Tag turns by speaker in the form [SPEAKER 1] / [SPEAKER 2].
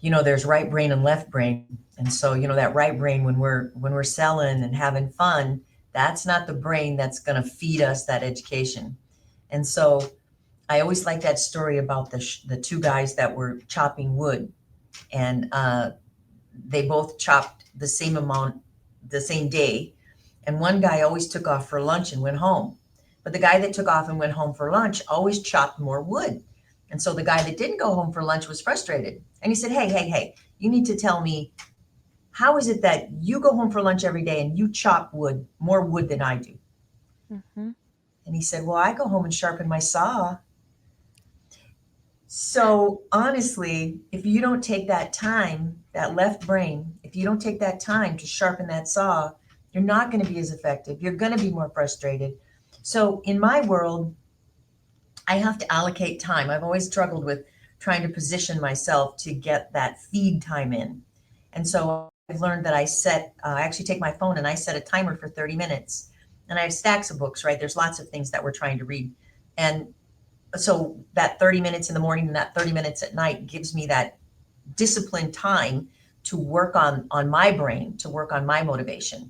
[SPEAKER 1] there's right brain and left brain. And so, that right brain, when we're selling and having fun, that's not the brain that's going to feed us that education. And so I always like that story about the two guys that were chopping wood, and they both chopped the same amount the same day. And one guy always took off for lunch and went home. But the guy that took off and went home for lunch always chopped more wood. And so the guy that didn't go home for lunch was frustrated. And he said, "Hey, hey, hey, you need to tell me, how is it that you go home for lunch every day and you chop wood, more wood than I do?"
[SPEAKER 2] Mm-hmm.
[SPEAKER 1] And he said, "Well, I go home and sharpen my saw." So honestly, if you don't take that time, that left brain, if you don't take that time to sharpen that saw, you're not going to be as effective. You're going to be more frustrated. So in my world, I have to allocate time. I've always struggled with trying to position myself to get that feed time in. And so I've learned that I actually take my phone and I set a timer for 30 minutes. And I have stacks of books, right? There's lots of things that we're trying to read. And so that 30 minutes in the morning and that 30 minutes at night gives me that disciplined time to work on my brain, to work on my motivation.